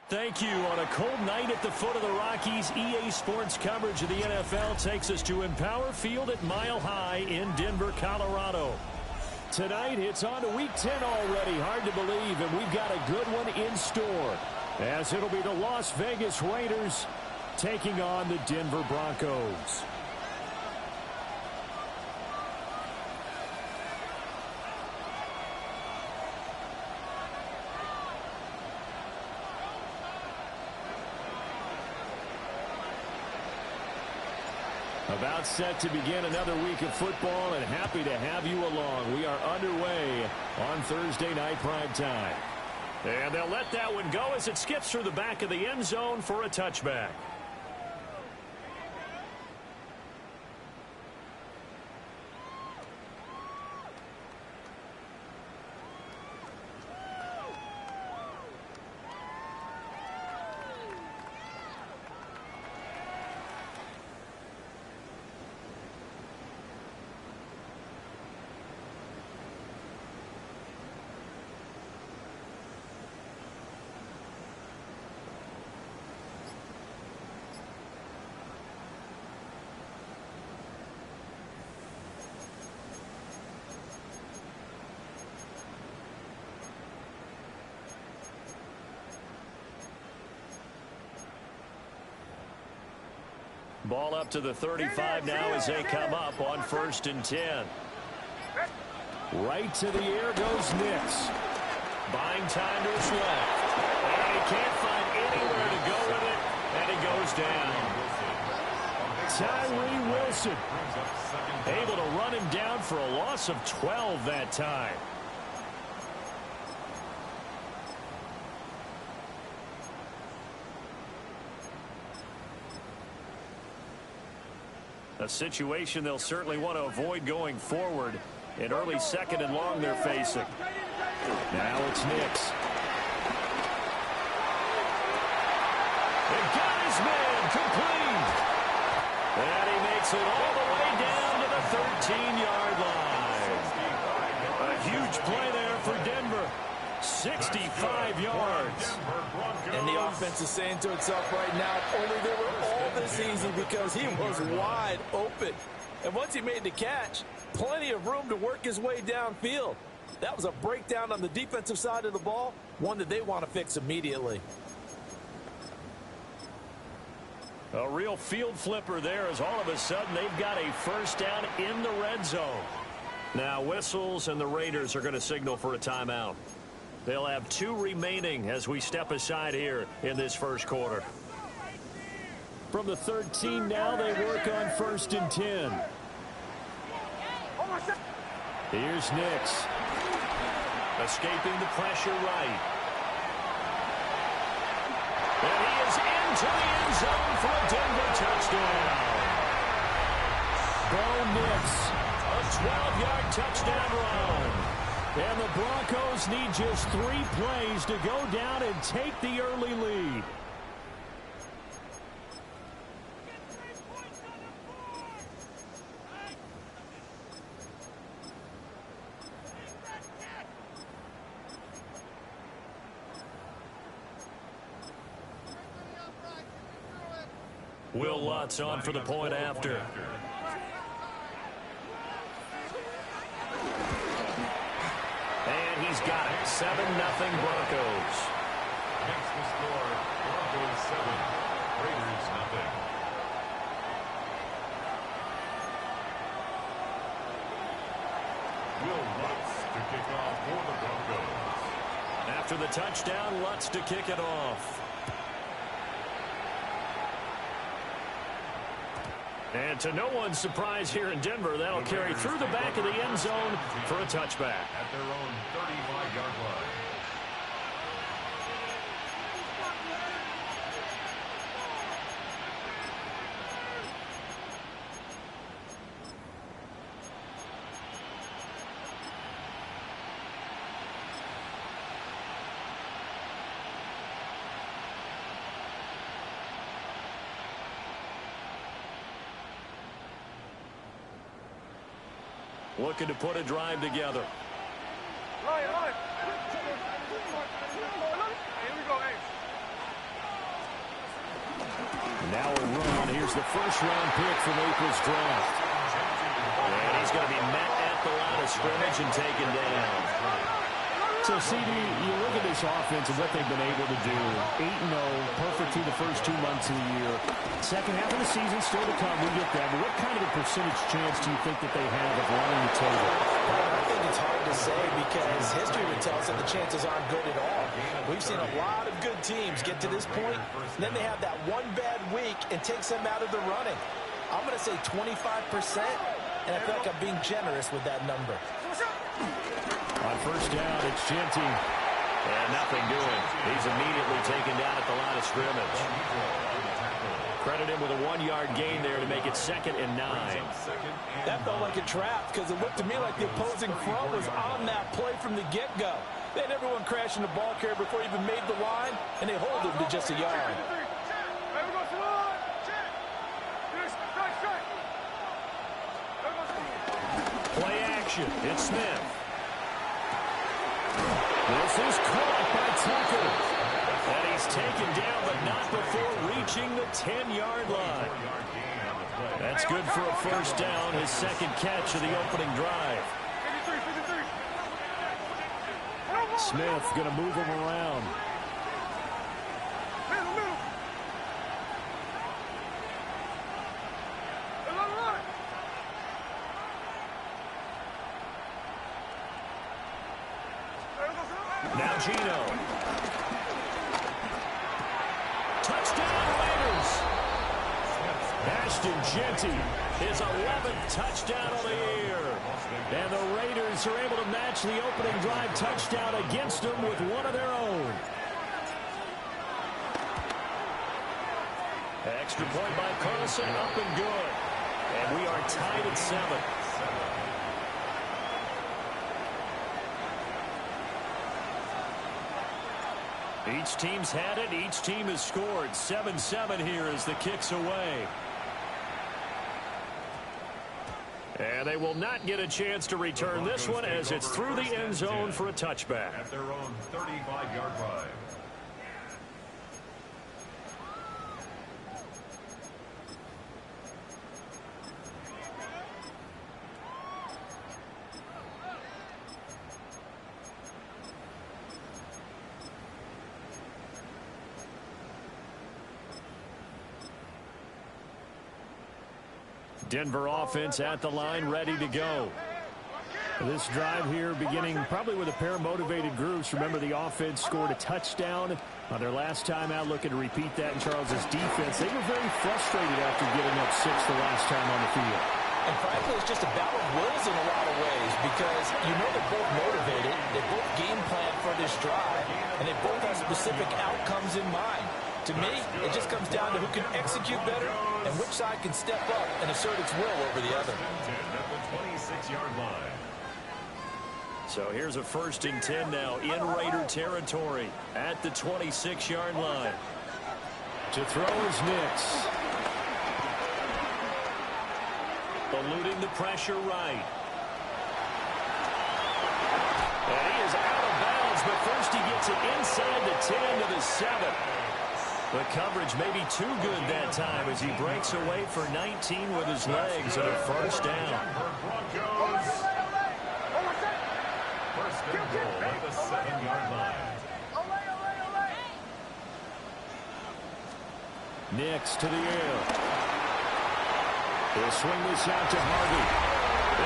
Thank you. On a cold night at the foot of the Rockies, EA Sports coverage of the NFL takes us to Empower Field at Mile High in Denver, Colorado. Tonight, it's on to Week 10 already. Hard to believe, and we've got a good one in store, as it'll be the Las Vegas Raiders taking on the Denver Broncos. About set to begin another week of football, and happy to have you along. We are underway on Thursday night prime time. And they'll let that one go as it skips through the back of the end zone for a touchback. Ball up to the 35 now as they come up on 1st and 10. Right to the air goes Nix. Buying time to his left. And he can't find anywhere to go with it, and he goes down. Tyree Wilson able to run him down for a loss of 12 that time. A situation they'll certainly want to avoid going forward. An early 2nd and long they're facing. Now it's Nix. They got his man complete. And he makes it all the way down to the 13-yard line. A huge play there for Denver. 65 yards. And the offense is saying to itself right now, only they were all this easy because he was wide open. And once he made the catch, plenty of room to work his way downfield. That was a breakdown on the defensive side of the ball, one that they want to fix immediately. A real field flipper there as all of a sudden they've got a first down in the red zone. Now whistles and the Raiders are going to signal for a timeout. They'll have 2 remaining as we step aside here in this first quarter. From the 13 now, they work on 1st and 10. Here's Nix. Escaping the pressure right. And he is into the end zone for a Denver touchdown. Bo Nix, a 12-yard touchdown run. And the Broncos need just 3 plays to go down and take the early lead. Will Lutz on for the point after. And he's got it. 7-0 Broncos. Next to score, Broncos 7, Raiders 0. Will Lutz to kick off for the Broncos. After the touchdown, Lutz to kick it off. And to no one's surprise here in Denver, that'll carry through the back of the end zone for a touchback. At their own 35-yard line. Looking to put a drive together. Here we go, Ace. Now a run. Here's the first-round pick from April's draft. And he's going to be met at the line of scrimmage and taken down. So, CD, you look at this offense and what they've been able to do. 8-0, perfect through the first 2 months of the year. Second half of the season still to come. We get that. But what kind of a percentage chance do you think that they have of running the table? I think it's hard to say because history would tell us that the chances aren't good at all. We've seen a lot of good teams get to this point, and then they have that one bad week and takes them out of the running. I'm going to say 25%, and I feel like I'm being generous with that number. On first down, it's Genty. And nothing doing. He's immediately taken down at the line of scrimmage. Credit him with a 1-yard gain there to make it 2nd and 9. That felt like a trap because it looked to me like the opposing front was on that play from the get-go. They had everyone crashing the ball carrier before he even made the line, and they hold him to just a yard. Play action. It's Smith. This is caught by Tucker. And he's taken down, but not before reaching the 10-yard line. That's good for a first down, his 2nd catch of the opening drive. Smith going to move him around. Now Gino. Touchdown Raiders. Ashton Genty, his 11th touchdown of the year. And the Raiders are able to match the opening drive touchdown against them with one of their own. Extra point by Carlson, up and good. And we are tied at 7. Each team's had it. Each team has scored. 7-7 here as the kick's away. And they will not get a chance to return this one as it's through the end zone for a touchback. At their own 35-yard line. Denver offense at the line, ready to go. This drive here beginning probably with a pair of motivated groups. Remember, the offense scored a touchdown on their last time out, looking to repeat that in Charles's defense. They were very frustrated after giving up 6 the last time on the field. And frankly, it's just a battle of wills in a lot of ways because you know they're both motivated, they both game plan for this drive, and they both have specific outcomes in mind. To me, it just comes down to who can execute better and which side can step up and assert its will over the other. At the 26-yard line. So here's a 1st and 10 now in Raider territory at the 26-yard line. To throw is Nix. Eluding the pressure right. And he is out of bounds, but first he gets it inside the 10 to the 7. The coverage may be too good that time as he breaks away for 19 with his legs and a first down. Broncos. First and goal at the 7-yard line. Nix to the air. He'll swing this out to Harvey.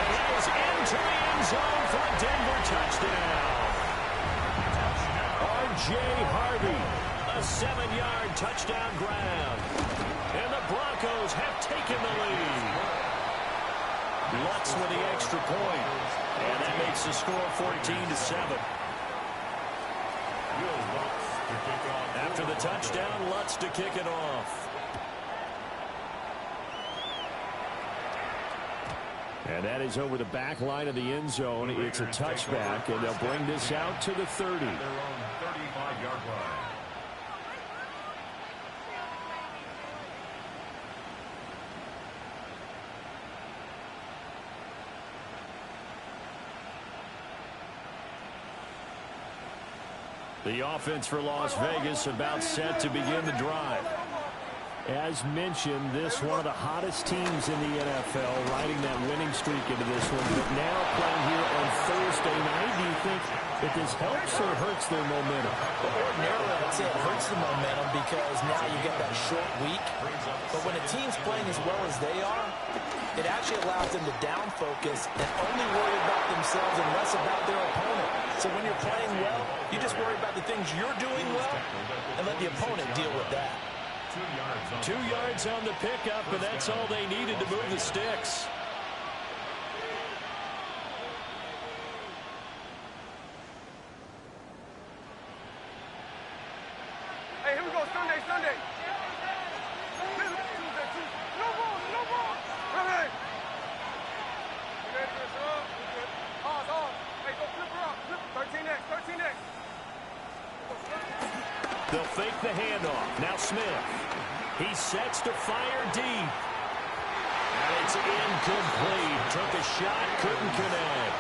And he is into the end zone for a Denver touchdown. R.J. Harvey. A 7-yard touchdown grab. And the Broncos have taken the lead. Lutz with the extra point. And that makes the score 14-7. After the touchdown, Lutz to kick it off. And that is over the back line of the end zone. It's a touchback, and they'll bring this out to the 30. Their own 35-yard line. The offense for Las Vegas about set to begin the drive. As mentioned, this one of the hottest teams in the NFL, riding that winning streak into this one. But now playing here on Thursday night, do you think that this helps or hurts their momentum? Well, ordinarily, I'd say it hurts the momentum because now you get that short week. But when a team's playing as well as they are, it actually allows them to down focus and only worry about themselves and less about their opponent. So when you're playing well, you just worry about the things you're doing well and let the opponent deal with that. 2 yards on the pickup, and that's all they needed to move the sticks. Hey, here we go, Sunday. Tuesday. No ball. Hey. Pause. Hey, go flip her up. 13X. They'll fake the handoff. Now Smith. He sets to fire deep. And it's incomplete. Took a shot, couldn't connect.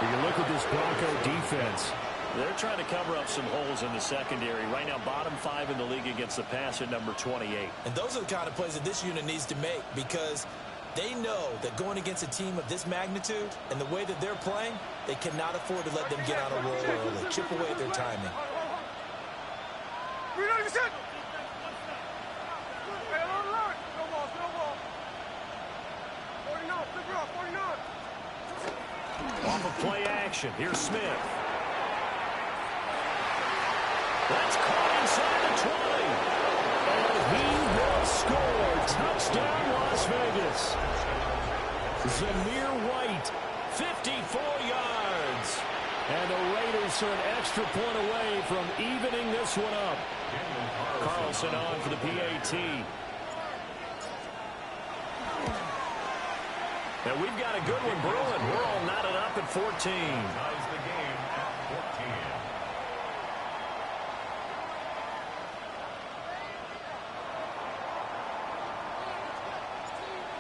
When you look at this Bronco defense, they're trying to cover up some holes in the secondary. Right now, bottom 5 in the league against the pass at number 28. And those are the kind of plays that this unit needs to make because they know that going against a team of this magnitude and the way that they're playing, they cannot afford to let them get on a roll early. Chip away at their timing. Off of play action. Here's Smith. That's caught inside the 20. And he will score. Touchdown, Las Vegas. Zamir White, 54 yards. And the Raiders are an extra point away from evening this one up. Carlson on for the PAT. And we've got a good one brewing. We're all knotted up at 14. Ties the game at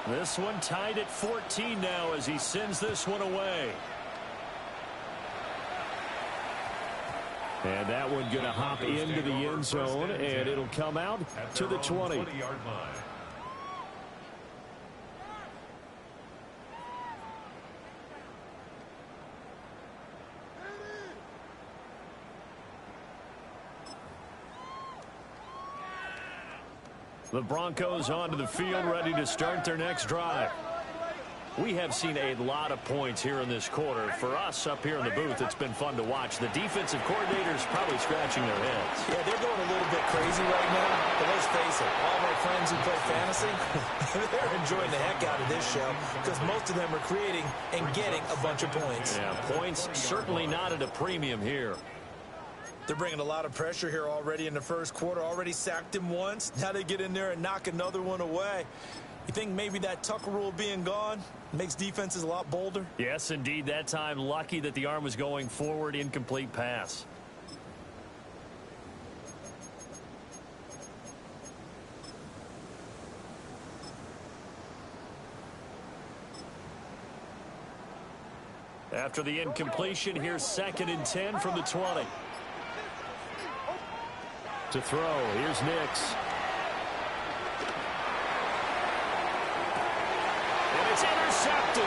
14. This one tied at 14 now as he sends this one away. And that one going to hop into the end zone, and it'll come out to the 20. 20-yard line. The Broncos onto the field, ready to start their next drive. We have seen a lot of points here in this quarter. For us up here in the booth, it's been fun to watch. The defensive coordinators probably scratching their heads. Yeah, they're going a little bit crazy right now. But let's face it, all of our friends who play fantasy, they're enjoying the heck out of this show because most of them are creating and getting a bunch of points. Yeah, points certainly not at a premium here. They're bringing a lot of pressure here already in the first quarter. Already sacked him once. Now they get in there and knock another one away. You think maybe that Tucker rule being gone makes defenses a lot bolder? Yes, indeed. That time, lucky that the arm was going forward. Incomplete pass. After the incompletion, here's 2nd and 10 from the 20. To throw, here's Nix. And it's intercepted.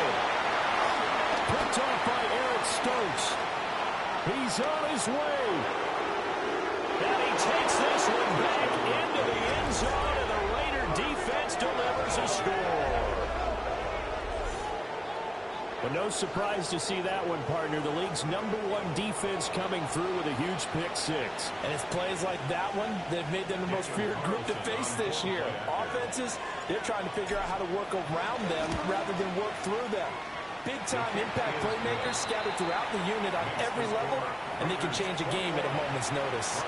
Picked off by Eric Stokes. He's on his way. And he takes this one back into the end zone, and the Raider defense delivers a score. But no surprise to see that one, partner. The league's #1 defense coming through with a huge pick six. And it's plays like that one that have made them the most feared group to face this year. Offenses, they're trying to figure out how to work around them rather than work through them. Big-time impact playmakers scattered throughout the unit on every level, and they can change a game at a moment's notice.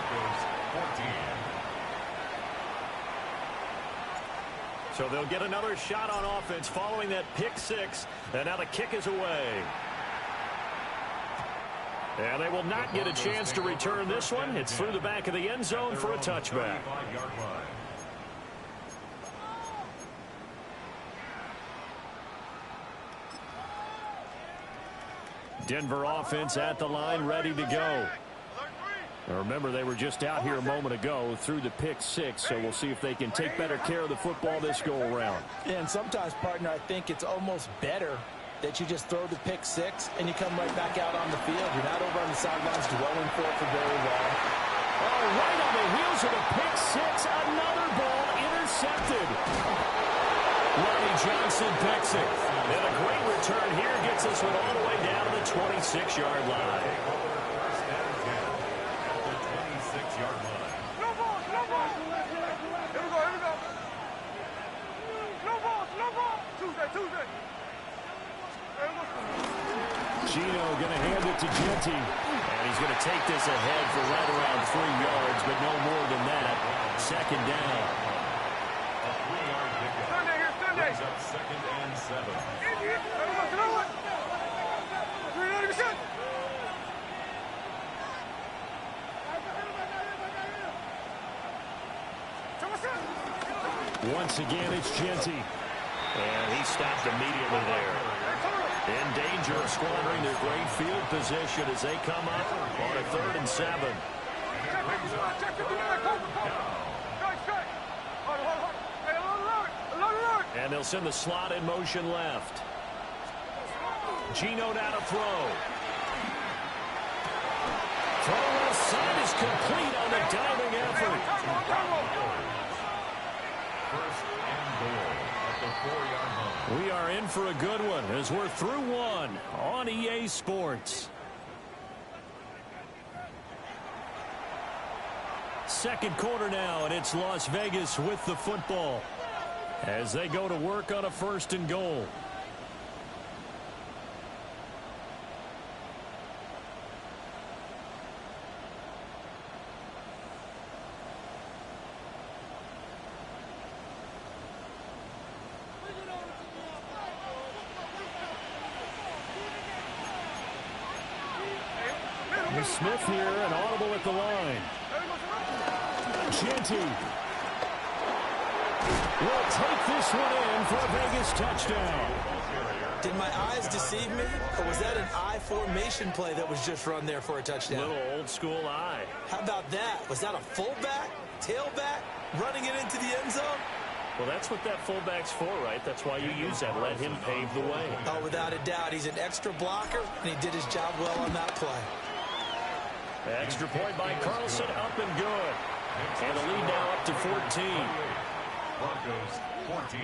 14. So they'll get another shot on offense following that pick six. And now the kick is away. And they will not get a chance to return this one. It's through the back of the end zone for a touchback. 35-yard line. Denver offense at the line, ready to go. Remember, they were just out here a moment ago through the pick six, so we'll see if they can take better care of the football this go-around. And sometimes, partner, I think it's almost better that you just throw the pick six and you come right back out on the field. You're not over on the sidelines dwelling for very long. Oh, right on the heels of the pick six, another ball intercepted. Ronnie Johnson picks it. And a great return here gets us one all the way down to the 26-yard line. No ball, no ball. Here we go, here we go. No ball, no ball. Tuesday. Gino going to hand it to Genty. And he's going to take this ahead for right around 3 yards, but no more than that. Second down. A 3-yard pickup. Sunday. Brings up 2nd and 7. Once again, it's Genty. And he stopped immediately there. In danger of squandering their great field position as they come up on a 3rd and 7. And they'll send the slot in motion left. Gino down to throw. Throw left side is complete on the diving effort. First and goal at the 4-yard line. We are in for a good one as we're through one on EA Sports. Second quarter now, and it's Las Vegas with the football as they go to work on a 1st and goal. Smith here, and audible at the line. Genty will take this one in for a Vegas touchdown. Did my eyes deceive me, or was that an I formation play that was just run there for a touchdown? Little old school eye. How about that? Was that a fullback, tailback, running it into the end zone? Well, that's what that fullback's for, right? That's why you use that. Let him pave the way. Oh, without a doubt. He's an extra blocker, and he did his job well on that play. Extra point by Carlson, up and good. And the lead now up to 14. Broncos 14.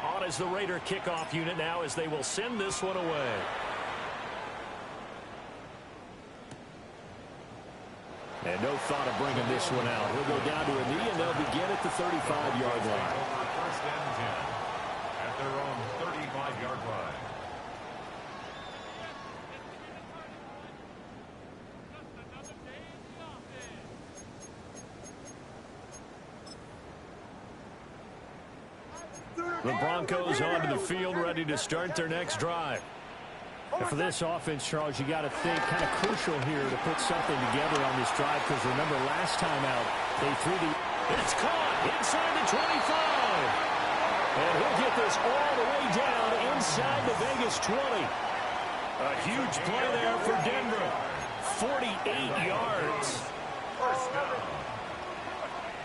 On is the Raider kickoff unit now as they will send this one away. And no thought of bringing this one out. He'll go down to a knee, and they'll begin at the 35-yard line. First and 10 at their own 35-yard line. The Broncos onto the field, ready to start their next drive. And for this offense, Charles, you got to think kind of crucial here to put something together on this drive, because remember last time out, they threw the... It's caught inside the 25. And he'll get this all the way down inside the Vegas 20. A huge play there for Denver. 48 yards. First down.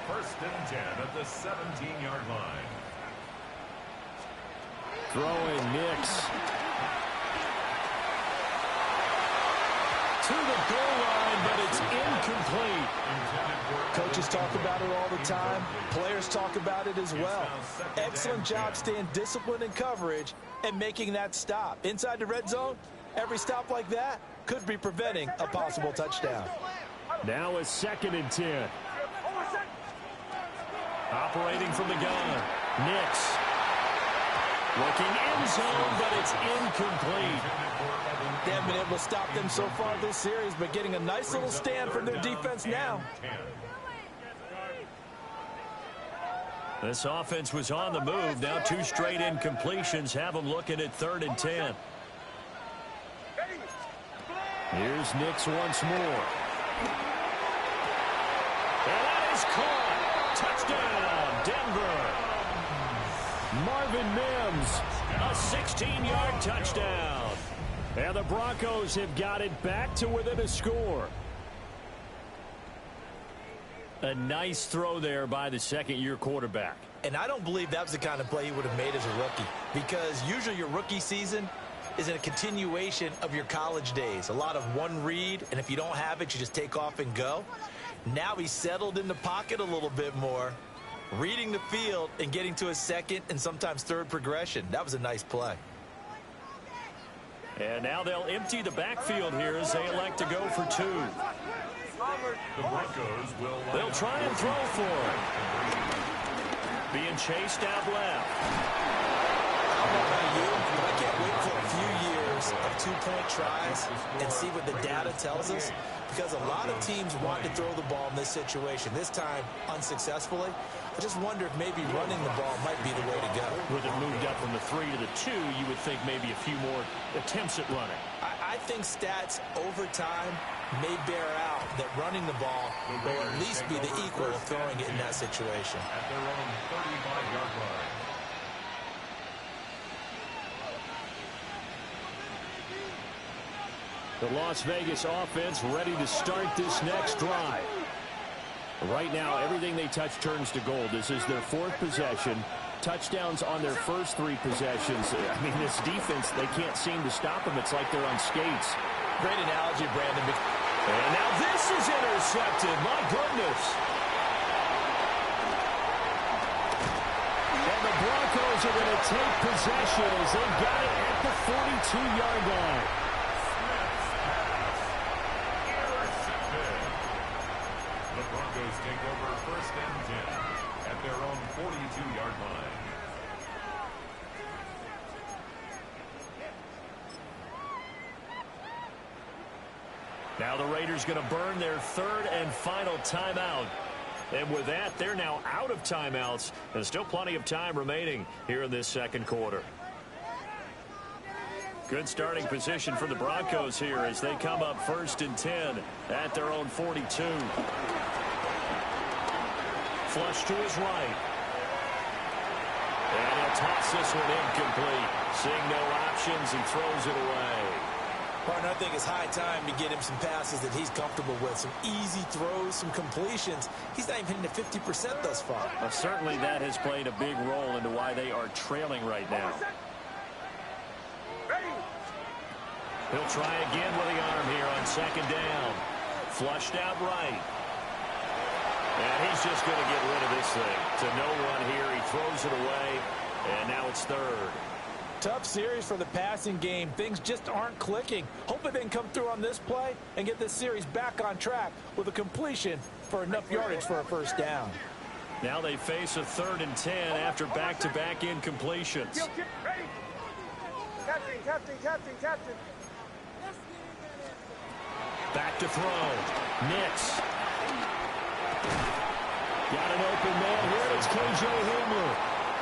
First and 10 at the 17-yard line. Throwing Nix. To the goal line, but it's incomplete. Coaches talk about it all the time. Players talk about it as well. Excellent job staying disciplined in coverage and making that stop. Inside the red zone, every stop like that could be preventing a possible touchdown. Now a 2nd and 10. Operating from the gun. Nix. Looking end zone, but it's incomplete. They haven't been able to stop them so far this series, but getting a nice little stand from their defense now. This offense was on the move. Now 2 straight incompletions have them looking at 3rd and 10. Here's Nix once more. And that is caught. Touchdown, Denver. Marvin Mims, a 16-yard touchdown. And the Broncos have got it back to within a score. A nice throw there by the second-year quarterback. And I don't believe that was the kind of play he would have made as a rookie, because usually your rookie season is in a continuation of your college days. A lot of one read, and if you don't have it, you just take off and go. Now he's settled in the pocket a little bit more, reading the field and getting to a second and sometimes third progression. That was a nice play. And now they'll empty the backfield here as they elect to go for two. The Broncos will They'll try and throw for it. Being chased out left. I don't know about you, but I can't wait for a few years of two-point tries and see what the data tells us, because a lot of teams want to throw the ball in this situation, this time unsuccessfully. I just wonder if maybe running the ball might be the way to go. With it moved up from the 3 to the 2, you would think maybe a few more attempts at running. I think stats over time may bear out that running the ball will at least be the equal of throwing it in that situation. at their own 35-yard line. The Las Vegas offense ready to start this next drive. Right now, everything they touch turns to gold. This is their 4th possession. Touchdowns on their first 3 possessions. I mean, this defense, they can't seem to stop them. It's like they're on skates. Great analogy, Brandon. And now this is intercepted. My goodness. And the Broncos are going to take possession as they got it at the 42-yard line. The Broncos take over 1st and 10 at their own 42-yard line. Now the Raiders going to burn their 3rd and final timeout. And with that, they're now out of timeouts. And still plenty of time remaining here in this second quarter. Good starting position for the Broncos here as they come up 1st and 10 at their own 42. Flush to his right. And he'll toss this one incomplete. Seeing no options, he throws it away. Partner, I think it's high time to get him some passes that he's comfortable with. Some easy throws, some completions. He's not even hitting the 50% thus far. Well, certainly that has played a big role into why they are trailing right now. He'll try again with the arm here on 2nd down. Flushed out right. And he's just going to get rid of this thing. To no one here. He throws it away. And now it's 3rd. Tough series for the passing game. Things just aren't clicking. Hopefully they can come through on this play and get this series back on track with a completion for enough yardage for a 1st down. Now they face a 3rd and 10 after back-to-back incompletions. Captain. Back to throw. Nix. Got an open man here. It's K.J. Hamler.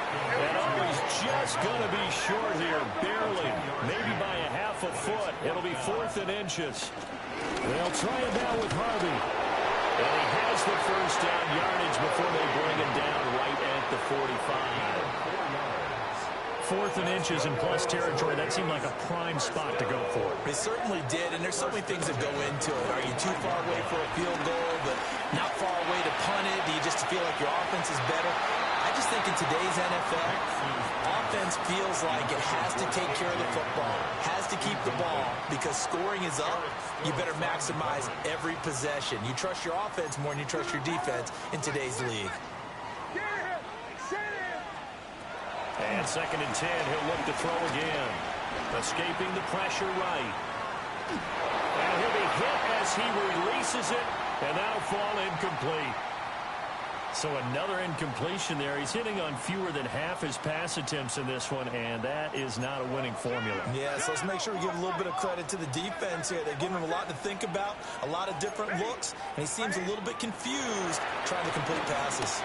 And he's just going to be short here, barely, maybe by a half a foot. It'll be 4th and inches. They'll try it now with Harvey. And he has the 1st down yardage before they bring him down right at the 45. 4th and inches in plus territory. That seemed like a prime spot to go for. It certainly did, and there's so many things that go into it. Are you too far away for a field goal, but not far away to punt it? Do you just feel like your offense is better? I just think in today's NFL, offense feels like it has to take care of the football, has to keep the ball, because scoring is up. You better maximize every possession. You trust your offense more than you trust your defense in today's league. And 2nd and 10, he'll look to throw again. Escaping the pressure right. And he'll be hit as he releases it, and that'll fall incomplete. So another incompletion there. He's hitting on fewer than half his pass attempts in this one, and that is not a winning formula. Yeah, so let's make sure we give a little bit of credit to the defense here. They're giving him a lot to think about, a lot of different looks, and he seems a little bit confused trying to complete passes.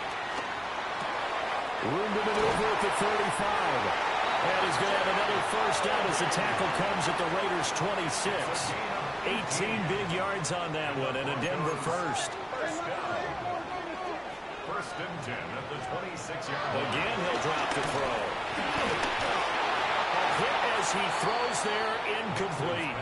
Room to maneuver at the 35. And he's going to have another 1st down as the tackle comes at the Raiders' 26. 18 big yards on that one, and a Denver 1st. First and 10 at the 26-yard line. Again, he'll drop the throw. A hit as he throws there, incomplete.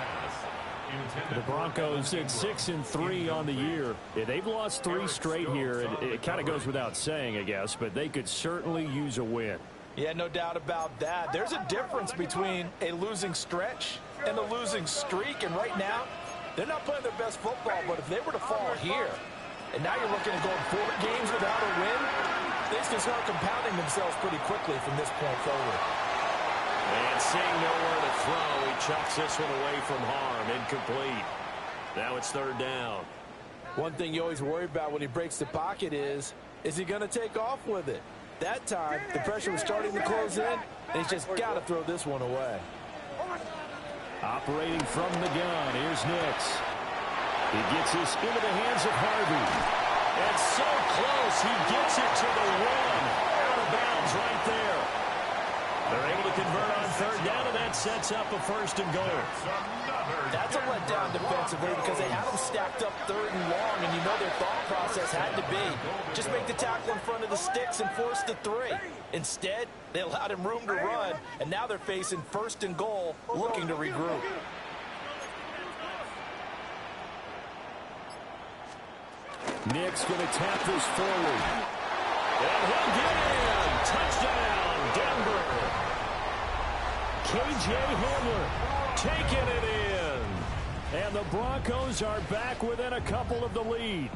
The Broncos at 6-3 on the year. Yeah, they've lost 3 straight here. It kind of goes without saying, I guess, but they could certainly use a win. Yeah, no doubt about that. There's a difference between a losing stretch and a losing streak, and right now, they're not playing their best football, but if they were to fall here, and now you're looking at going 4 games without a win, things can start compounding themselves pretty quickly from this point forward. And seeing nowhere to throw, he chucks this one away from harm. Incomplete. Now it's 3rd down. One thing you always worry about when he breaks the pocket is he going to take off with it? That time, the pressure was starting to close in, and he's just got to throw this one away. Operating from the gun, here's Nix. He gets this into the hands of Harvey. And so close, he gets it to the 1. Out of bounds right there. They're able to convert on 3rd down, and that sets up a 1st and goal. That's a letdown defensively because they had them stacked up 3rd and long, and you know their thought process had to be just make the tackle in front of the sticks and force the 3. Instead, they allowed him room to run, and now they're facing 1st and goal, looking to regroup. Nick's going to tap this forward. And he'll get in. Touchdown, Denver. K.J. Hamler taking it in. And the Broncos are back within a couple of the lead.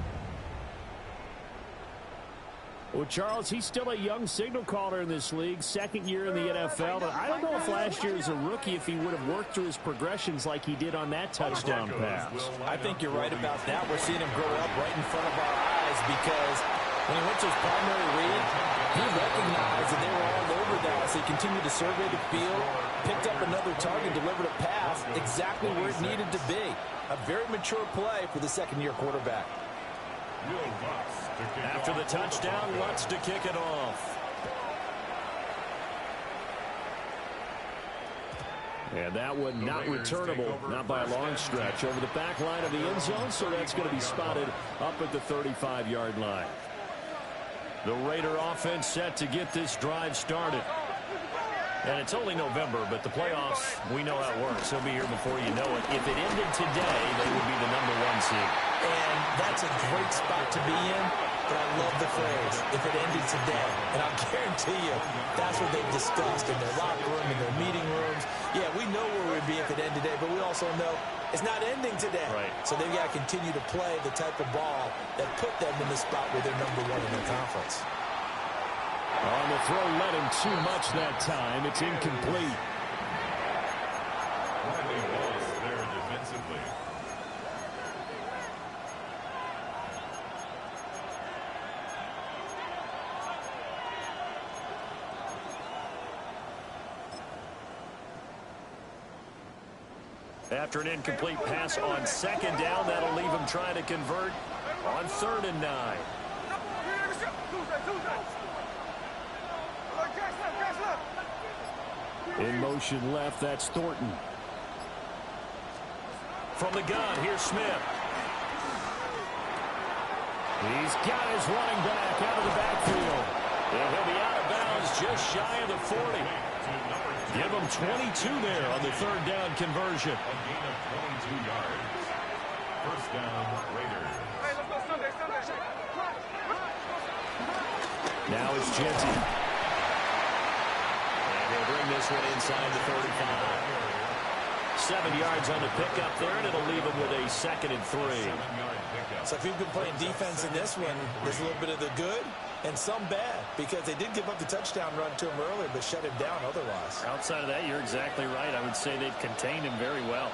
Well, Charles, he's still a young signal caller in this league, 2nd year in the NFL. And I don't know if last year as a rookie, if he would have worked through his progressions like he did on that touchdown pass. I think you're right about that. We're seeing him grow up right in front of our eyes because when he went to his primary read, he recognized that they were all over that. So he continued to survey the field, picked up another target, delivered a pass exactly where it needed to be. A very mature play for the 2nd-year quarterback. After the touchdown, Lutz to kick it off. And that one not returnable, not by a long stretch, over the back line of the end zone, so that's going to be spotted up at the 35-yard line. The Raider offense set to get this drive started. And it's only November, but the playoffs, we know how it works. They'll be here before you know it. If it ended today, they would be the #1 seed. And that's a great spot to be in, but I love the phrase, if it ended today. And I'll guarantee you, that's what they've discussed in their locker room, in their meeting rooms. Yeah, we know where we'd be if it ended today, but we also know it's not ending today. Right. So they've got to continue to play the type of ball that put them in the spot where they're #1 in their conference. On the throw, led him too much that time. It's incomplete. Riley Wallace there defensively. After an incomplete pass on 2nd down, that'll leave him trying to convert on 3rd and 9. In motion left, that's Thornton. From the gun, here's Smith. He's got his running back out of the backfield. And he'll be out of bounds just shy of the 40. Give him 22 there on the 3rd down conversion. A gain of 22 yards. First down, Raiders. Now it's Genty. And he'll bring this one inside the 35. 7 yards on the pickup there, and it'll leave him with a 2nd and 3. 7-yard pickup. So if you've been playing defense in this one, there's a little bit of the good and some bad because they did give up the touchdown run to him earlier but shut him down otherwise. Outside of that, you're exactly right. I would say they've contained him very well.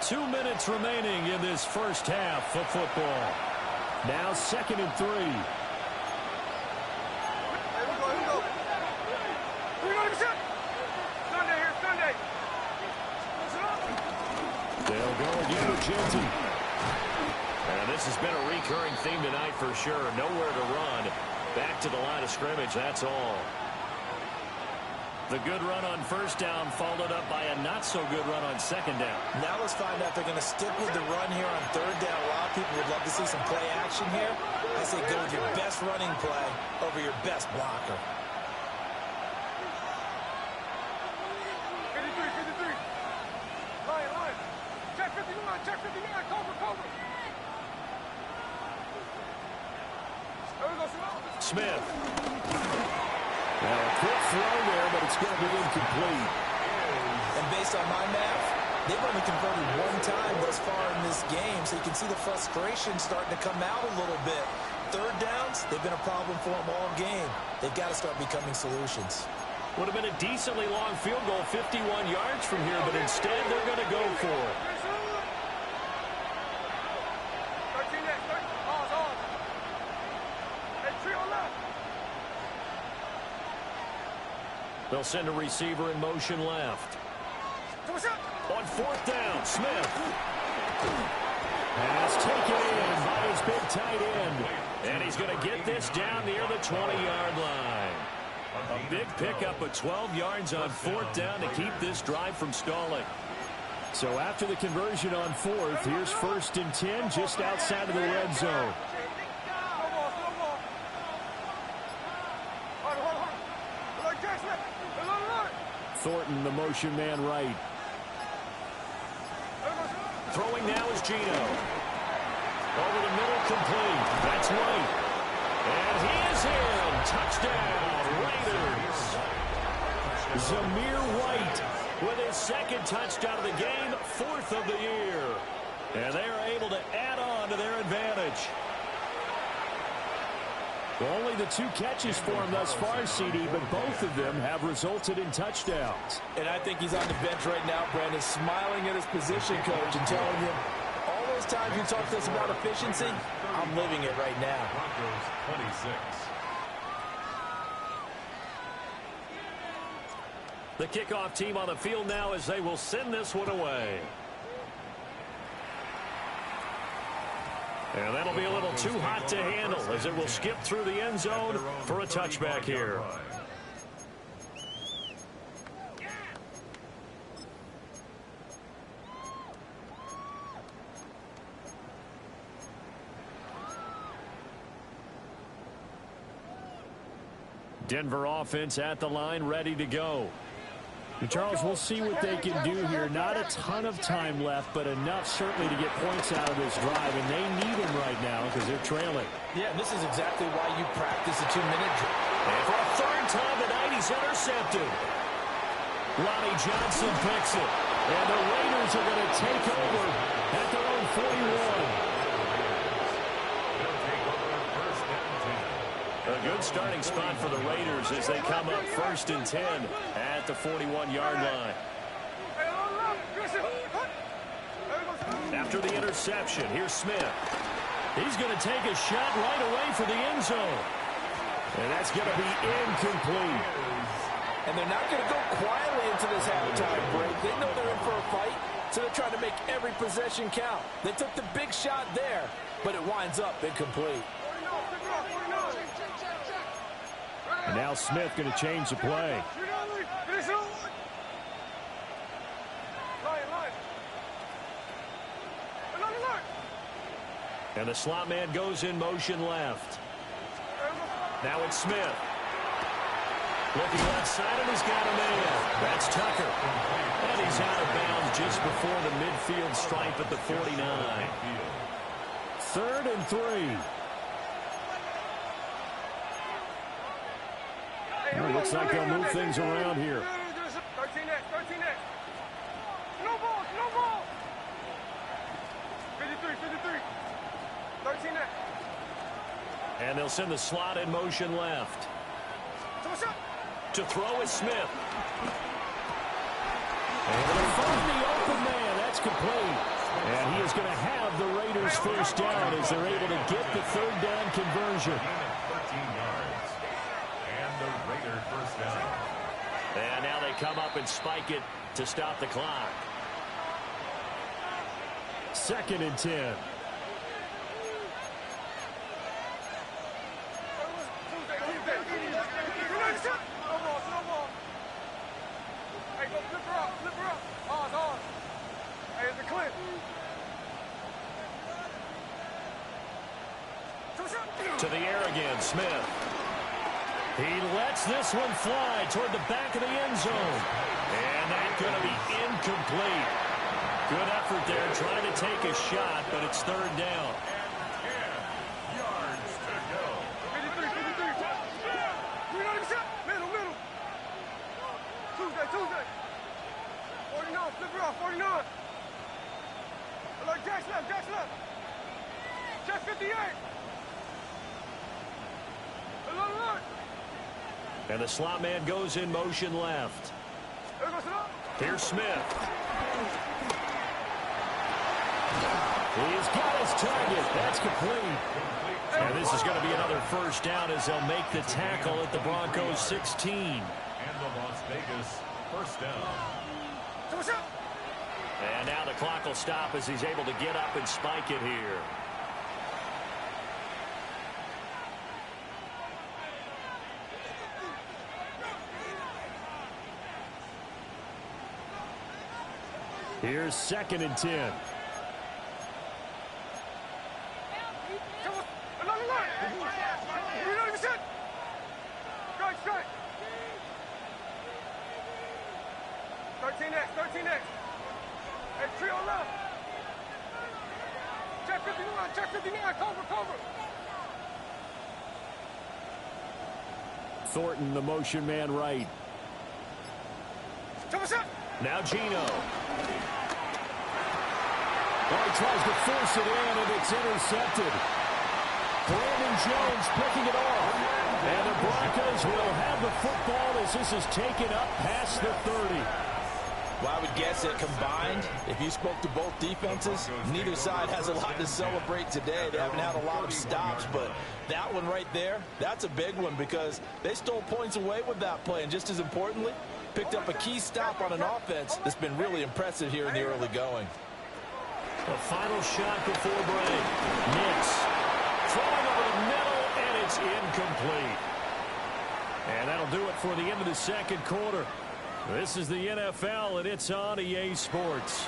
2 minutes remaining in this first half of football. Now 2nd and 3. They'll go again with Genty. And this has been a recurring theme tonight for sure. Nowhere to run. Back to the line of scrimmage, that's all. The good run on 1st down followed up by a not-so-good run on 2nd down. Now let's find out if they're going to stick with the run here on 3rd down. A lot of people would love to see some play action here. I say go with your best running play over your best blocker. 53. Line. Check 59. Cover. Smith. Now a quick throw there, but it's going to be incomplete. And based on my math, they've only converted one time thus far in this game, so you can see the frustration starting to come out a little bit. Third downs, they've been a problem for them all game. They've got to start becoming solutions. Would have been a decently long field goal, 51 yards from here, but instead they're going to go for it. They'll send a receiver in motion left. On fourth down, Smith. Pass taken in by his big tight end. And he's going to get this down near the 20-yard line. A big pickup of 12 yards on fourth down to keep this drive from stalling. So after the conversion on fourth, here's 1st and 10 just outside of the red zone. Thornton, the motion man right. Throwing now is Gino. Over the middle, complete. That's White. And he is in. Touchdown, Raiders. Zamir White with his 2nd touchdown of the game, 4th of the year. And they are able to add on to their advantage. Only the 2 catches for him thus far, CD, but both of them have resulted in touchdowns. And I think he's on the bench right now, Brandon, smiling at his position coach and telling him, all those times you talk to us about efficiency, I'm living it right now. Broncos 26. The kickoff team on the field now as they will send this one away. And that'll be a little too hot to handle as it will skip through the end zone for a touchback here. Denver offense at the line, ready to go. And Charles, we'll see what they can do here. Not a ton of time left, but enough certainly to get points out of this drive, and they need them right now because they're trailing. Yeah, and this is exactly why you practice a 2-minute drill. And for a 3rd time tonight, he's intercepted. Ronnie Johnson picks it, and the Raiders are going to take over at their own 41. A good starting spot for the Raiders as they come up 1st and 10 at the 41-yard line. After the interception, here's Smith. He's going to take a shot right away for the end zone. And that's going to be incomplete. And they're not going to go quietly into this halftime break. They know they're in for a fight, so they're trying to make every possession count. They took the big shot there, but it winds up incomplete. And now Smith going to change the play. And the slot man goes in motion left. Now it's Smith. Looking left side, and he's got a man. That's Tucker. And he's out of bounds just before the midfield stripe at the 49. 3rd and 3. Well, looks like they'll move things around here. 13X. No ball. 53. 13X. And they'll send the slot in motion left. To throw is Smith. And they find the open man. That's complete. And he is going to have the Raiders 1st down as they're able to get the 3rd down conversion. 13 yards. And the Raiders 1st down. And now they come up and spike it to stop the clock. 2nd and 10. To the air again, Smith. He lets this one fly toward the back of the end zone. And that's going to be incomplete. Good effort there trying to take a shot, but it's third down. And 10 yards to go. 53. Middle. Tuesday. 49, flip it off, 49. I like Jack's left. Jack 58. Look. And the slot man goes in motion left. Here's Smith. He's got his target. That's complete. And this is going to be another first down as they'll make the tackle at the Broncos 16. And the Las Vegas first down. And now the clock will stop as he's able to get up and spike it here. Here's 2nd and 10. Strike. 13X. Hey, trio left. Check 59, cover. Thornton, the motion man right. Now Gino. He tries to force it in, and it's intercepted. Brandon Jones picking it off. And the Broncos will have the football as this is taken up past the 30. Well, I would guess that combined, if you spoke to both defenses, neither side has a lot to celebrate today. They haven't had a lot of stops, but that one right there, that's a big one because they stole points away with that play. And just as importantly, picked up a key stop on an offense that's been really impressive here in the early going. The final shot before break. Nix throwing over the middle, and it's incomplete. And that'll do it for the end of the second quarter. This is the NFL, and it's on EA Sports.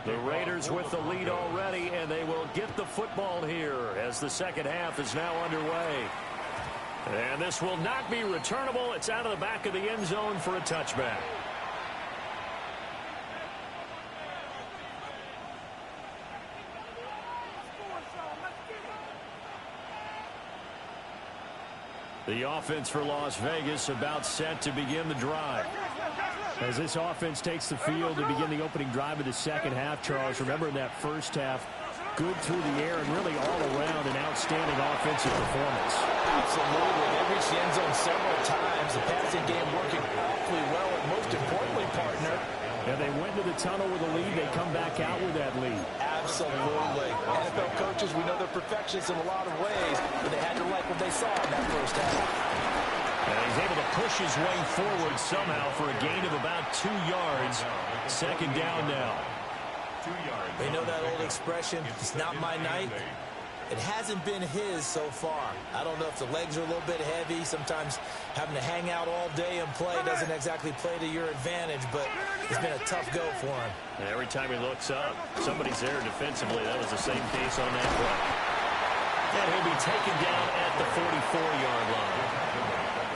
The Raiders with the lead already, and they will get the football here as the second half is now underway. And this will not be returnable. It's out of the back of the end zone for a touchback. The offense for Las Vegas about set to begin the drive. As this offense takes the field to begin the opening drive of the second half, Charles, remember in that first half, good through the air and really all around an outstanding offensive performance. Absolutely. They reached the end zone several times. The passing game working awfully well, and most importantly, partner. And they went to the tunnel with a lead. They come back out with that lead. Absolutely. NFL coaches, we know they're perfectionists in a lot of ways, but they had to like what they saw in that first half. And he's able to push his way forward somehow for a gain of about 2 yards. Second down now. 2 yards. They know that old expression, it's not my night. It hasn't been his so far. I don't know if the legs are a little bit heavy. Sometimes having to hang out all day and play doesn't exactly play to your advantage, but it's been a tough go for him. And every time he looks up, somebody's there defensively. That was the same case on that play. And he'll be taken down at the 44-yard line.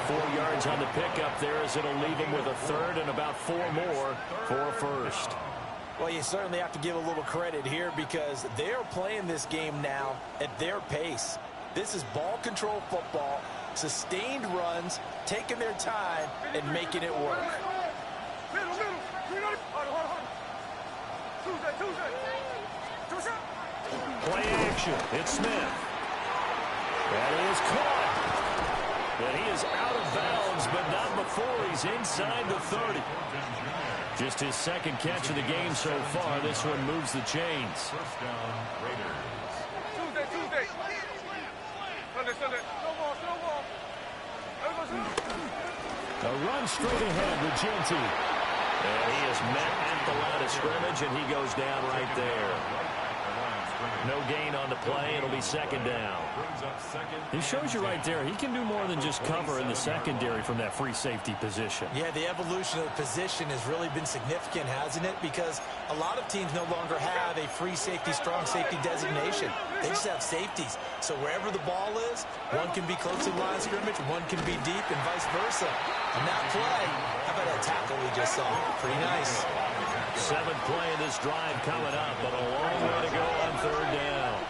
4 yards on the pickup there as it'll leave him with a third and about 4 more for a first. Well, you certainly have to give a little credit here because they're playing this game now at their pace. This is ball control football, sustained runs, taking their time, and making it work. Play action. It's Smith. That is caught. And he is out of bounds, but not before he's inside the 30. Just his second catch of the game so far. This one moves the chains. First down, Raiders. Tuesday. Sunday. Slow ball. A run straight ahead with Genty. And he is met at the line of scrimmage, and he goes down right there. No gain on the play. It'll be second down. He shows you right there, he can do more than just cover in the secondary from that free safety position. Yeah, the evolution of the position has really been significant, hasn't it? Because a lot of teams no longer have a free safety, strong safety designation. They just have safeties. So wherever the ball is, one can be close to the line of scrimmage, one can be deep, and vice versa. On that play, how about that tackle we just saw? Pretty nice. 7th play of this drive coming up, but a long way to go on third down.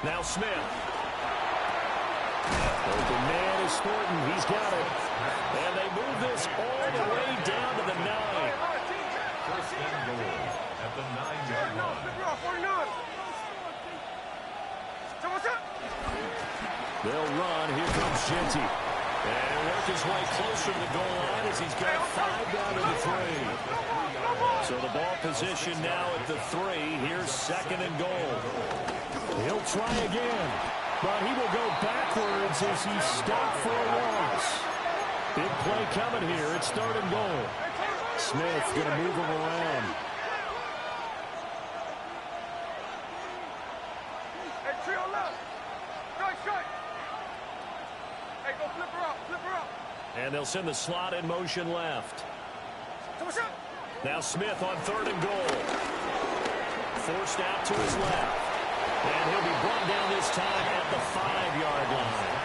Now Smith. Open man is Thornton. He's got it. And they move this all the way down to the 9. First and goal at the 9-yard line. They'll run. Here comes Genty. And he'll work his way closer to the goal line as he's got 5 down to the 3. So the ball position now at the 3. Here's second and goal. He'll try again. But he will go backwards as he's stopped for a loss. Big play coming here. It's third and goal. Smith going to move him around. Hey, trio left. Strike. Hey, go flip her up. And they'll send the slot in motion left. Now Smith on third and goal. Forced out to his left. And he'll be brought down this time at the 5-yard line.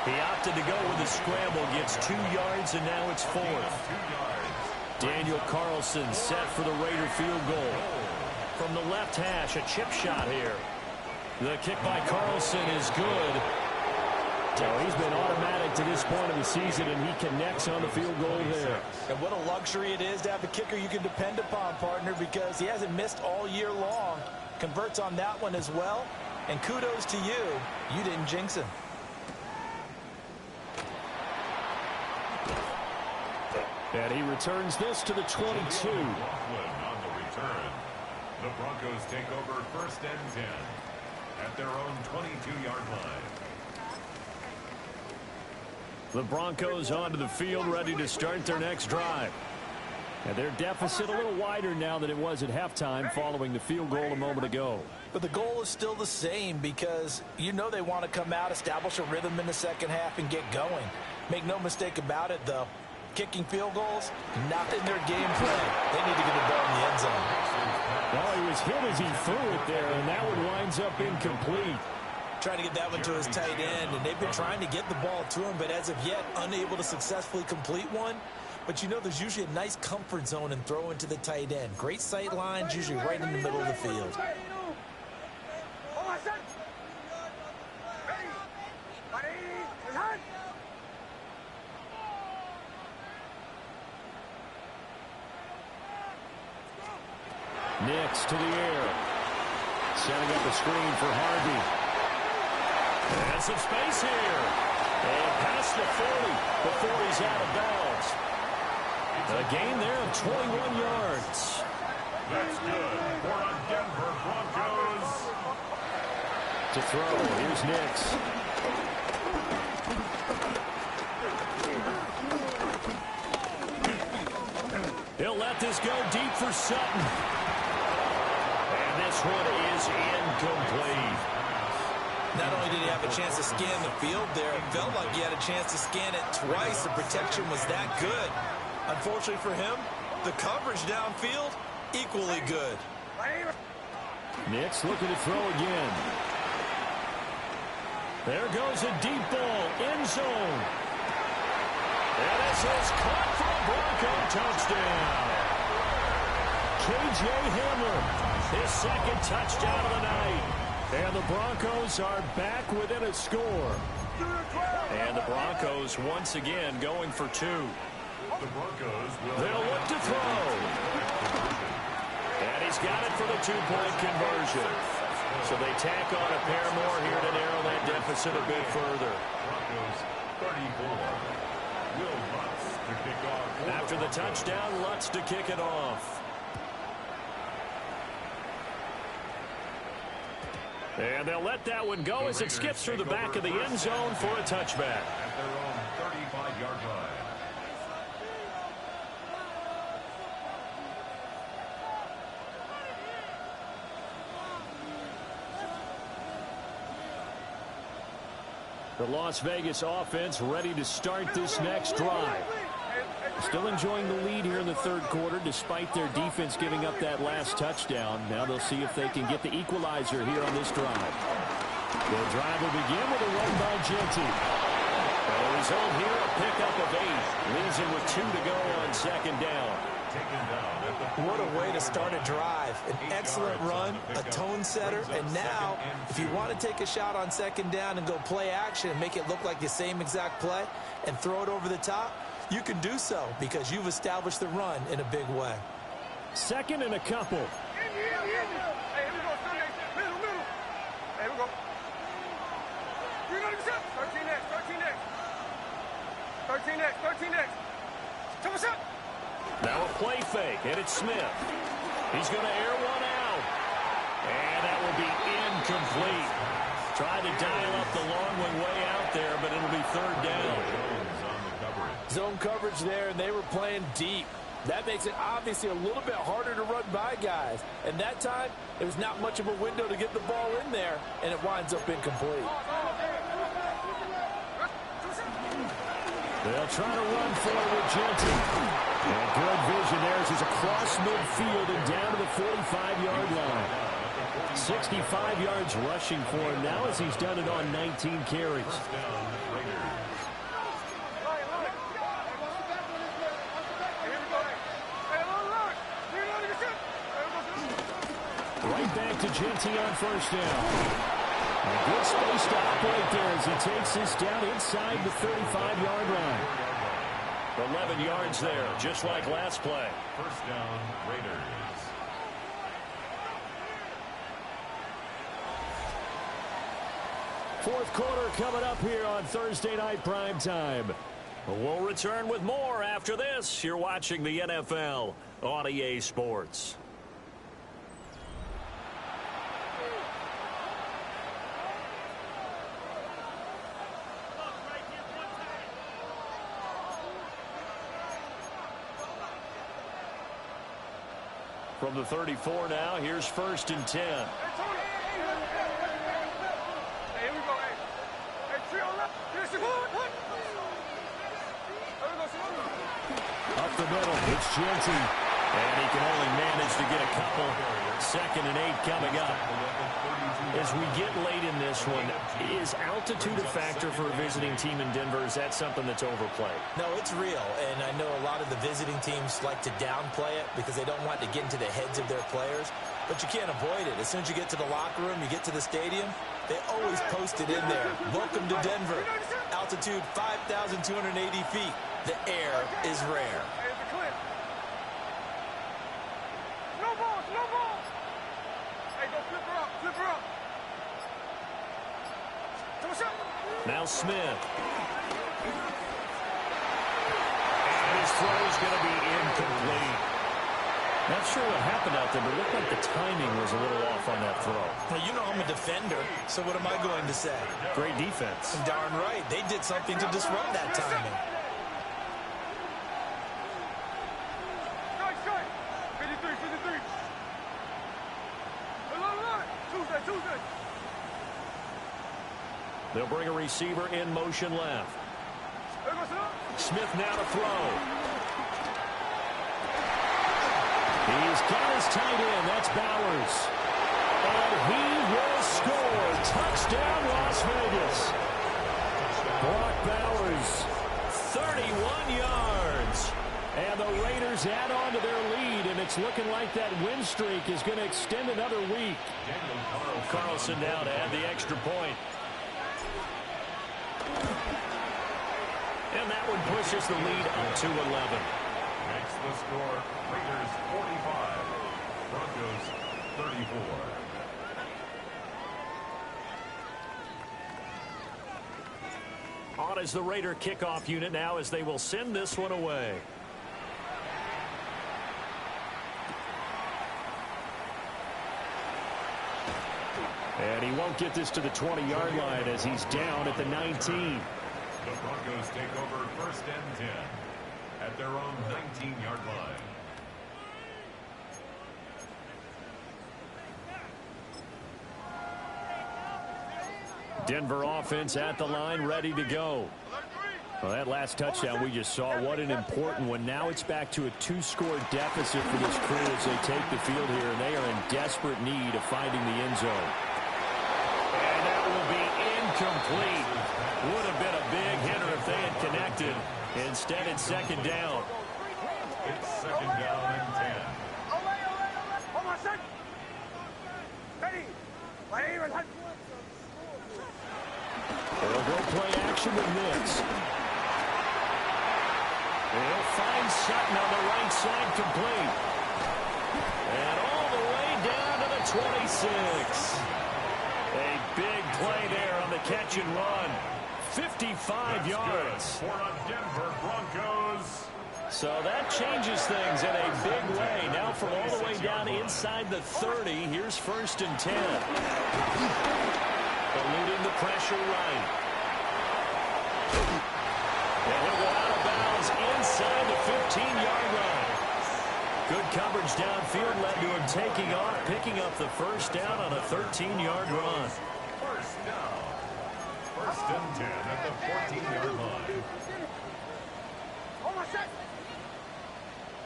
He opted to go with a scramble, gets 2 yards, and now it's 4th. Daniel Carlson set for the Raider field goal. From the left hash, a chip shot here. The kick by Carlson is good. So he's been automatic to this point of the season, and he connects on the field goal there. And what a luxury it is to have a kicker you can depend upon, partner, because he hasn't missed all year long. Converts on that one as well. And kudos to you. You didn't jinx him. And he returns this to the 22. On the return, the Broncos take over first and 10 at their own 22-yard line. The Broncos onto the field, ready to start their next drive. And their deficit a little wider now than it was at halftime following the field goal a moment ago. But the goal is still the same because you know they want to come out, establish a rhythm in the second half, and get going. Make no mistake about it, though. Kicking field goals, not in their game plan. They need to get the ball in the end zone. Well, he was hit as he threw it there, and that one winds up incomplete. Trying to get that one to his tight end, and they've been trying to get the ball to him, but as of yet, unable to successfully complete one. But you know there's usually a nice comfort zone and throw into the tight end. Great sight lines, usually right in the middle of the field. Nix to the air. Setting up a screen for Harvey. And some space here. And past the 40 before he's out of bounds. A gain there of 21 yards. That's good for the Denver Broncos. To throw, here's Nix. He'll let this go deep for Sutton. And this one is incomplete. Not only did he have a chance to scan the field there, it felt like he had a chance to scan it twice. The protection was that good. Unfortunately for him, the coverage downfield, equally good. Nix looking to throw again. There goes a deep ball, end zone. And this is caught for a Bronco touchdown. K.J. Hamler, his second touchdown of the night. And the Broncos are back within a score. And the Broncos once again going for 2. The Broncos will They'll look to throw. And he's got it for the 2-point conversion. So they tack on a pair more here to narrow that deficit a bit further. Broncos 34. Will Lutz to kick off. After the touchdown, Lutz to kick it off. And they'll let that one go as it skips through the back of the end zone for a touchback. At their own 35-yard line. The Las Vegas offense ready to start this next drive. Still enjoying the lead here in the third quarter despite their defense giving up that last touchdown. Now they'll see if they can get the equalizer here on this drive. The drive will begin with a run by Genty. The result here, a pickup of 8. Leaves him with 2 to go on second down. What a way to start a drive. An excellent run, a tone setter, and now if you want to take a shot on second down and go play action and make it look like the same exact play and throw it over the top, you can do so because you've established the run in a big way. Second and a couple. Hey, here we go, Sunday. Middle. Hey, we go. 13 next. Come on, Now a play fake, and it's Smith. He's going to air one out. And that will be incomplete. Tried to dial up the long one way out there, but it'll be third down. Zone coverage there, and they were playing deep. That makes it obviously a little bit harder to run by guys. And that time, it was not much of a window to get the ball in there, and it winds up incomplete. They'll try to run forward, Genty. And good vision there as he's across midfield and down to the 45-yard line. 65 yards rushing for him now as he's done it on 19 carries. Right back to Genty on first down. A good space to operate there as he takes this down inside the 35-yard line. 11 yards there, just like last play. First down, Raiders. Fourth quarter coming up here on Thursday Night Prime Time. We'll return with more after this. You're watching the NFL on EA Sports. From the 34 now, here's 1st and 10. Hey, here we go, hey. Hey, three on left. Up the middle, it's Genty. And he can only manage to get a couple. 2nd and 8 coming up. As we get late in this one, is altitude a factor for a visiting team in Denver? Is that something that's overplayed? No, it's real, and I know a lot of the visiting teams like to downplay it because they don't want to get into the heads of their players, but you can't avoid it. As soon as you get to the locker room, you get to the stadium, they always post it in there. Welcome to Denver. Altitude 5,280 feet. The air is rare. No ball. Hey, go flip her up. Now Smith. And his throw is going to be incomplete. Not sure what happened out there, but it looked like the timing was a little off on that throw. Well, you know I'm a defender, so what am I going to say? Great defense. Darn right. They did something to disrupt that timing. Strike. 53. Tuesday. They'll bring a receiver in motion left. Smith now to throw. He's got his tight end. That's Bowers. And he will score. Touchdown, Las Vegas. Brock Bowers, 31 yards. And the Raiders add on to their lead, and it's looking like that win streak is going to extend another week. Carlson now to add the extra point. And that one pushes the lead up to 11. Makes the score Raiders 45, Broncos 34. On is the Raider kickoff unit now as they will send this one away. And he won't get this to the 20-yard line as he's down at the 19. The Broncos take over 1st and 10 at their own 19-yard line. Denver offense at the line, ready to go. Well, that last touchdown we just saw, what an important one. Now it's back to a 2-score deficit for this crew as they take the field here, and they are in desperate need of finding the end zone. And that will be incomplete. Would have been a big hitter if they had connected. Instead, it's 2nd down. It's 2nd down and 10. They'll go play action with Nix. They'll find Sutton on the right side, complete. And all the way down to the 26. A big play there on the catch and run. 55 yards. For the Denver Broncos. So that changes things in a big way. Now from all the way down inside the 30, here's 1st and 10. Eluding the pressure right. And he'll go out of bounds inside the 15-yard line. Good coverage downfield led to him taking off, picking up the 1st down on a 13-yard run. 1st down. 1st and 10 at the 14-yard line.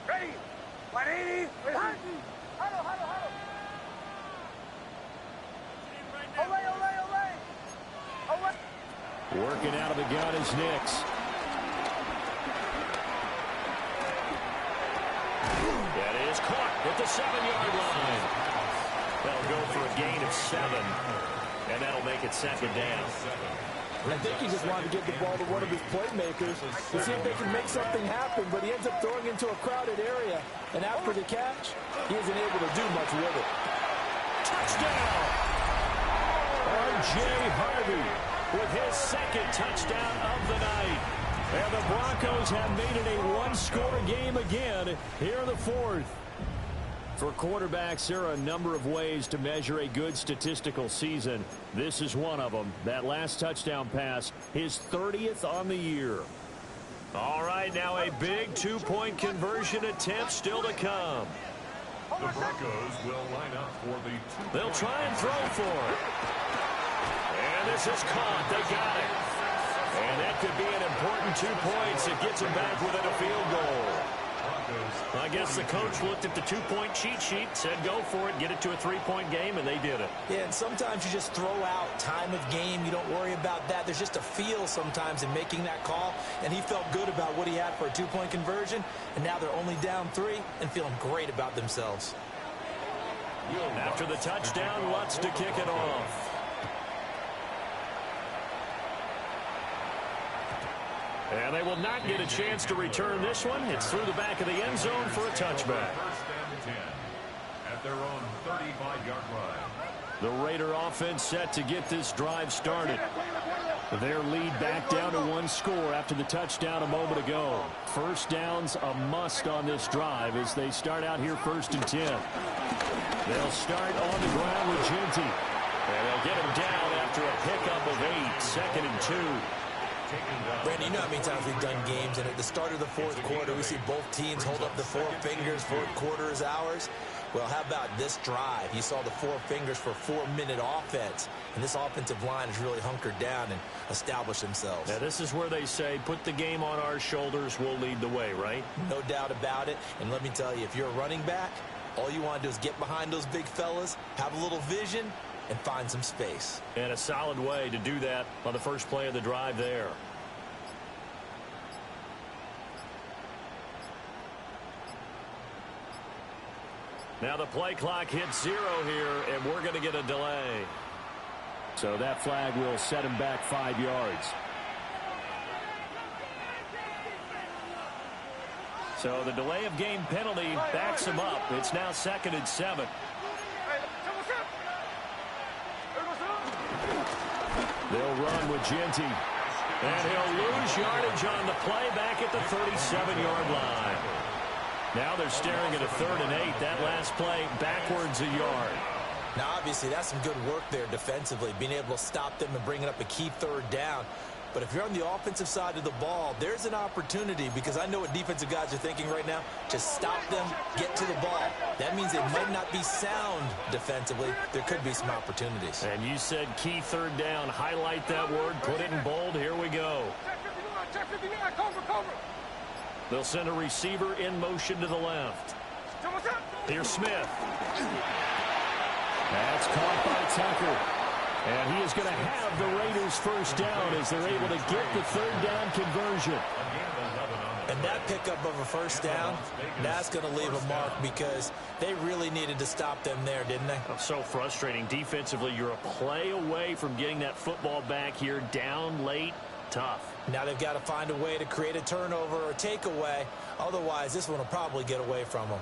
Ready? 180. Working out of the gun is Nix. That is caught at the 7-yard line. That'll go for a gain of 7. And that'll make it 2nd down. I think he just wanted to get the ball to one of his playmakers to see if they can make something happen, but he ends up throwing into a crowded area. And after the catch, he isn't able to do much with it. Touchdown! R.J. Harvey with his 2nd touchdown of the night. And the Broncos have made it a 1-score game again here in the 4th. For quarterbacks, there are a number of ways to measure a good statistical season. This is one of them. That last touchdown pass, his 30th on the year. All right, now a big 2-point conversion attempt still to come. The Broncos will line up for the 2-point. They'll try and throw for it. And this is caught. They got it. And that could be an important 2 points. It gets them back within a field goal. I guess the coach looked at the 2-point cheat sheet, said go for it, get it to a 3-point game, and they did it. Yeah, and sometimes you just throw out time of game. You don't worry about that. There's just a feel sometimes in making that call, and he felt good about what he had for a 2-point conversion, and now they're only down 3 and feeling great about themselves. After the touchdown, Lutz to kick it off. And they will not get a chance to return this one. It's through the back of the end zone for a touchback. 1st and 10 at their own 35-yard line. The Raider offense set to get this drive started. Their lead back down to 1 score after the touchdown a moment ago. 1st down's a must on this drive as they start out here 1st and 10. They'll start on the ground with Genty. And they'll get him down after a pickup of 8. 2nd and 2. Brandon, you know how many times we've done games, and at the start of the 4th quarter, we see both teams hold up the 4 fingers, 4th quarter is ours. Well, how about this drive? You saw the 4 fingers for 4-minute offense, and this offensive line has really hunkered down and established themselves. Now, this is where they say, put the game on our shoulders, we'll lead the way, right? No doubt about it, and let me tell you, if you're a running back, all you want to do is get behind those big fellas, have a little vision, and find some space. And a solid way to do that on the first play of the drive there. Now the play clock hits 0 here, and we're going to get a delay. So that flag will set him back 5 yards. So the delay of game penalty backs him up. It's now 2nd and 7. They'll run with Genty. And he'll lose yardage on the play back at the 37-yard line. Now they're staring at a 3rd and 8. That last play backwards a yard. Now, obviously, that's some good work there defensively, being able to stop them and bringing up a key third down. But if you're on the offensive side of the ball, there's an opportunity, because I know what defensive guys are thinking right now. Just stop them, get to the ball. That means they might not be sound defensively. There could be some opportunities. And you said key third down. Highlight that word. Put it in bold. Here we go. Check 59, cover. They'll send a receiver in motion to the left. Here's Smith. That's caught by Tucker. And he is going to have the Raiders first down as they're able to get the third down conversion. And that pickup of a first down, that's going to leave a mark, because they really needed to stop them there, didn't they? So frustrating. Defensively, you're a play away from getting that football back here. Down late, tough. Now they've got to find a way to create a turnover or a takeaway. Otherwise, this one will probably get away from them.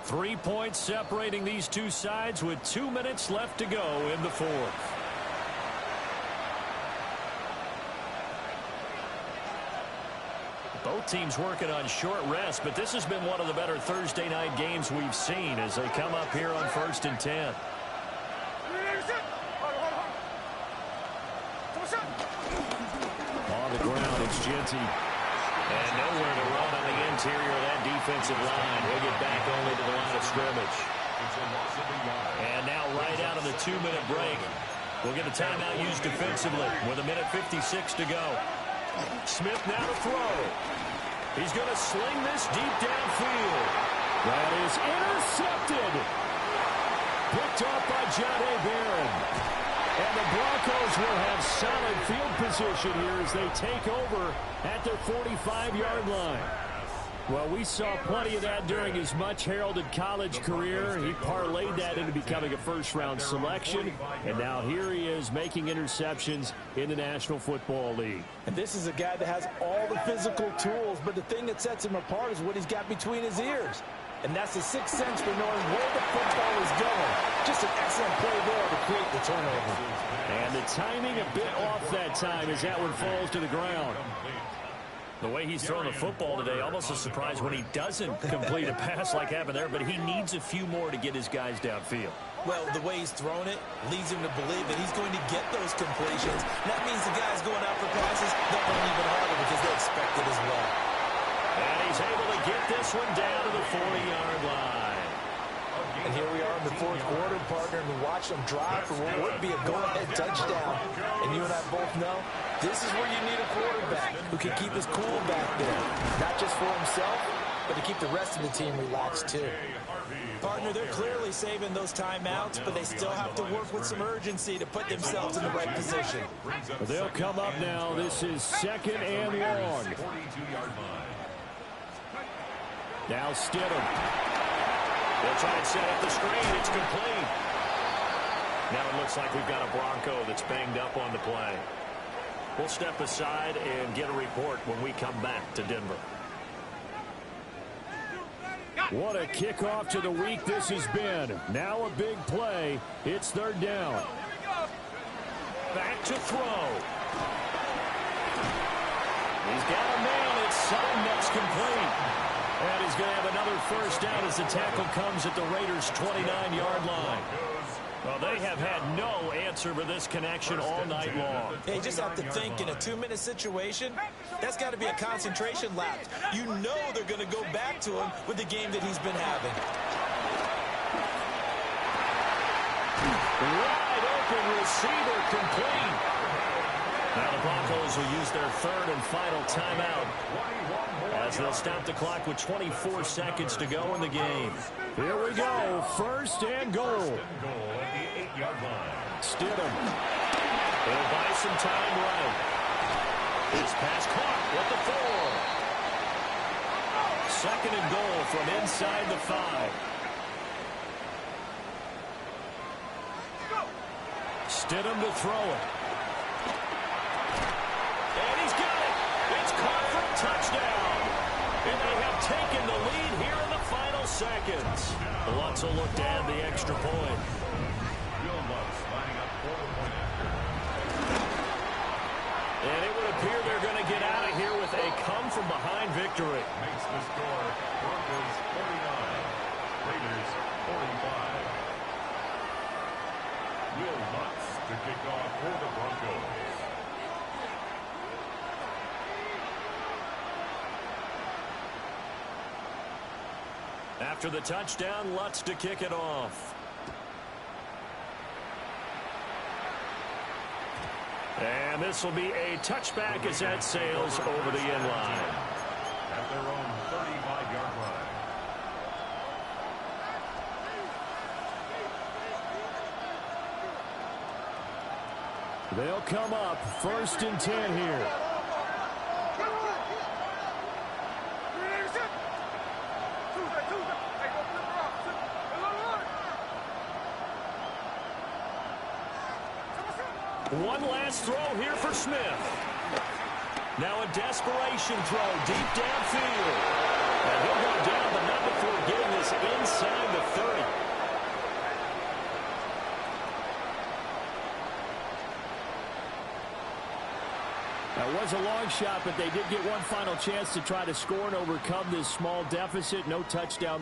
3 points separating these two sides with 2 minutes left to go in the fourth. Both teams working on short rest, but this has been one of the better Thursday night games we've seen as they come up here on 1st and 10. On the ground, it's Genty. And nowhere to run on the interior of that defensive line. He'll get back only to the line of scrimmage. And now right out of the 2-minute break, we'll get a timeout used defensively with 1:56 to go. Smith now to throw. He's going to sling this deep downfield. That is intercepted. Picked off by John A. Barron. And the Broncos will have solid field position here as they take over at their 45-yard line. Well, we saw plenty of that during his much-heralded college career. He parlayed that into becoming a first-round selection, and now here he is making interceptions in the National Football League. And this is a guy that has all the physical tools, but the thing that sets him apart is what he's got between his ears. And that's the sixth sense for knowing where the football is going. Just an excellent play there to create the turnover. And the timing a bit off that time as that one falls to the ground. The way he's throwing the football today, almost a surprise when he doesn't complete a pass like happened there, but he needs a few more to get his guys downfield. Well, the way he's thrown it leads him to believe that he's going to get those completions. That means the guys going out for passes, they'll run even harder because they expect it as well. And he's able to get this one down to the 40-yard line. And here we are in the fourth quarter, partner, and we watch them drive for what would be a go-ahead touchdown. And you and I both know this is where you need a quarterback who can keep his cool back there. Not just for himself, but to keep the rest of the team relaxed too. Partner, they're clearly saving those timeouts, but they still have to work with some urgency to put themselves in the right position. They'll come up now. This is 2nd and long. Now Stidham. They'll try and set up the screen. It's complete. Now it looks like we've got a Bronco that's banged up on the play. We'll step aside and get a report when we come back to Denver. What a kickoff to the week this has been. Now a big play. It's 3rd down. Back to throw. He's got a man. It's Sutton that's complete. And he's going to have another first down as the tackle comes at the Raiders' 29-yard line. Well, they have had no answer for this connection all night long. Yeah, you just have to think in a 2-minute situation, that's got to be a concentration lapse. You know they're going to go back to him with the game that he's been having. Wide open receiver complete. Now the Broncos will use their 3rd and final timeout as they'll stop the clock with 24 seconds to go in the game. Here we go. 1st and goal. Stidham. He'll buy some time right. His pass caught with the 4. 2nd and goal from inside the 5. Stidham to throw it. And he's got it. It's caught for a touchdown. And they have taken the lead here in the final seconds. Lutz will look to add the extra point. And it would appear they're going to get out of here with a come-from-behind victory. Makes the score Broncos 49. After the touchdown, Lutz to kick it off. And this will be a touchback as that sails over the end line. At their own 35-yard line. They'll come up 1st and 10 here. One last throw here for Smith. Now a desperation throw deep downfield. And he'll go down, but not before getting this inside the 30. That was a long shot, but they did get one final chance to try to score and overcome this small deficit. No touchdown, though.